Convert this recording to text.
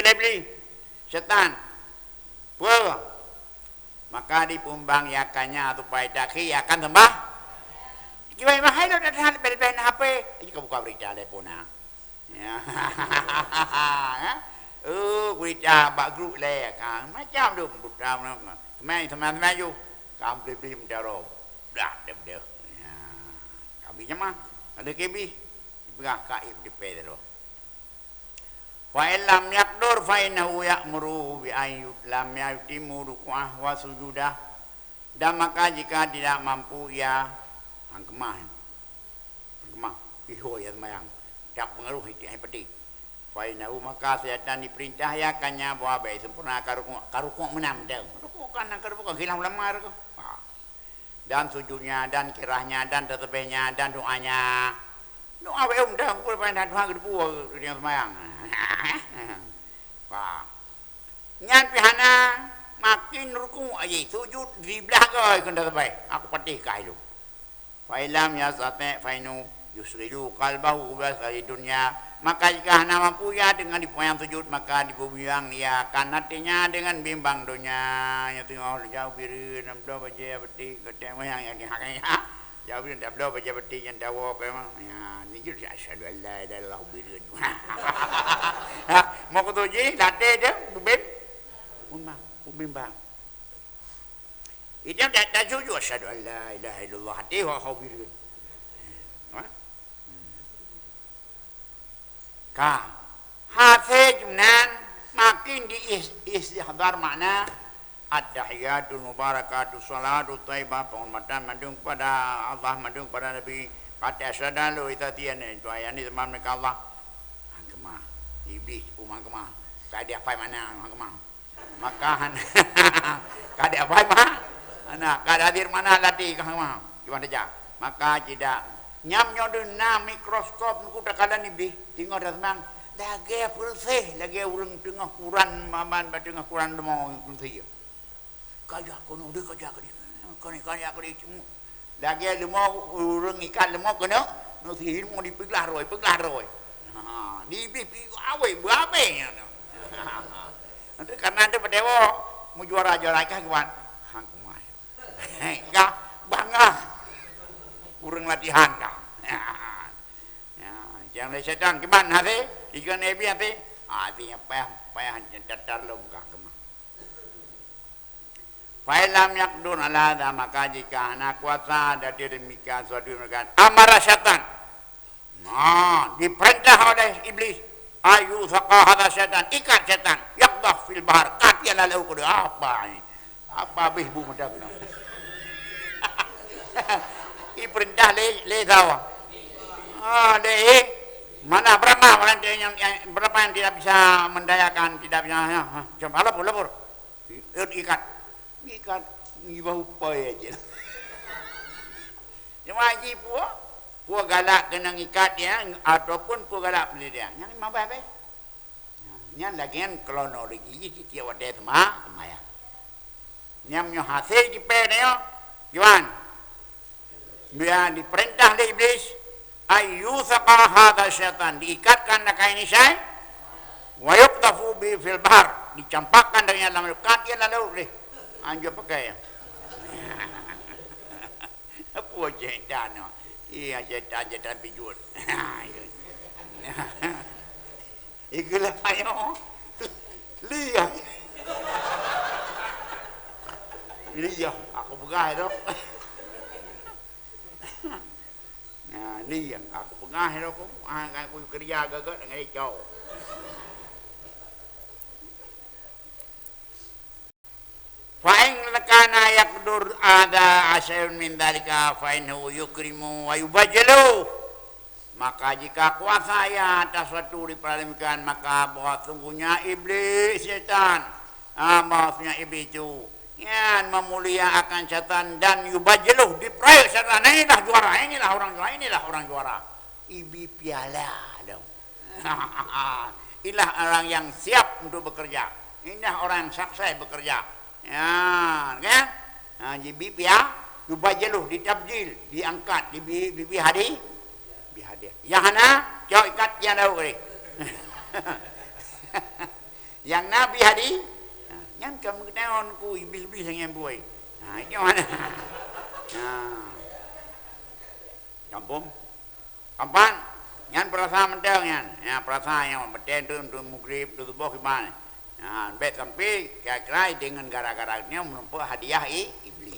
lebih setan. Puh. Maka dipumbang yakannya tupai taki akan tambah. Kiwai mahai lo datang bel-bel HP. Jika buka berita telepona. Ya. Berita bak grup le kan macam tu buta teman-teman you. Kamu beli mencaro. Dah dia. Ya. Kami mah ada kebi. Berah kaib di pedro. Fa lam yaqdur fa innahu ya'muru bi ayyud lam yatimu ruku'ah wa sujudah. Dan maka jika tidak mampu ia hangkemah iho ya semayang tak pengaruh yang penting. Fa innahu maka setan diperintah ya kannya bahwa baik sempurna karukuk menam dah. Karukuk kan hilang lemar ke. Dan sujudnya dan kirahnya dan tasbihnya dan doanya. Doa bae undang pun pada doa ke depu yang semayang. Wah. Nyan pihana makin ruku aje sujud di belakang kan dah baik. Aku patih kai lu. Fa ilam yasate fainu yusrilu qalbahu wa dunya. Maka jika hana mampu ya dengan dipoyang sujud maka dibuang ia akan hatinya dengan bimbang dunia. Ya tengok jauh biru nam do baje beti ketemu yang haknya. Jauh biru tak do baje beti yang dawa memang. Ya ni je asyhadu an la ilaha illallah biru. Mau ke tuji late je bubim. Bimbang. Itu tak sujud asyhadu an la ilaha illallah hati wa biru. Hafiz jumnan makin diistihdar makna at-tahiyatul mubarakatuh salatu thayyibah penghormatan mandung pada Allah mandung pada Nabi kata asyhadu itatian itu ayat ni teman mereka Allah hangkemah iblis hangkemah kada apa mana hangkemah maka kada apa mana anak kada hadir mana latih hangkemah gimana saja maka tidak nyam nyodun na mikroskop nuku takalan iblis tengok dah semang lagi bersih lagi urang tengah kuran maman tengah kuran demo kunti kaya kono de kaya kadi lagi demo urang ikan demo kono no sihir mo dipeglah roi ha di bi awe babe nanti karena ada pedewo mu juara-juara kah kawan hang kumai enggak bangga urang latihan dah yang le setan gimana hati ikan ebi hati hati payah datar lomkah kemah fa'ilam yakdun ala ada maka jika anak kuasa dari demikian suatu mereka amarah setan diperintah oleh iblis ayu saqahada setan ikat setan yakdah fil bahar kaki lalu kudu apa ini apa habis bu medak diperintah le tahu mana berapa yang tidak bisa mendayakan tidak bisa coba lapor ikat bau pai aja cuma haji puak galak kena ikat ya ataupun puak galak beli dia yang mau apa yang lagian kronologi dia wadah semaya yang hasil di pedenya gimana dia diperintah oleh iblis ayyuthaqa hadha syaitan diikatkan nakai ini syai wa yuqtafu bi fil bahr dicampakkan dari dalam kaki lalu anjur pakai ya apa syaitan iya syaitan pijul ikulah ayo lihat aku pegang itu ni aku pengah dah aku kerja agak dengan hijau fa'in lakana yakdur ada asyun min dalika fa'inhu yukrimu wa yubajjalu maka jika kuasa ya atas suatu diperdemikian maka bahwa sungguhnya iblis setan maksudnya iblis itu yang memulia akan setan dan yubajjaluh diproyek setan inilah orang juara ibi piala dong inilah orang yang siap untuk bekerja inilah orang yang sukses bekerja ya kan jibi piala yubajjaluh ditabjil diangkat dibi hadiah yang hana jauh ikat yang dah boleh Yang Nabi hadi. Yang kamu ketahuan ku iblis-iblis yang buai. Itu mana? Kampung. Kapan? Yang perasa mentang yang. Ya perasa yang beten tu untuk mugrib tu tubuh ke mana? Bet sampai kira-kira dengan gara-garanya menumpuk hadiah iblis.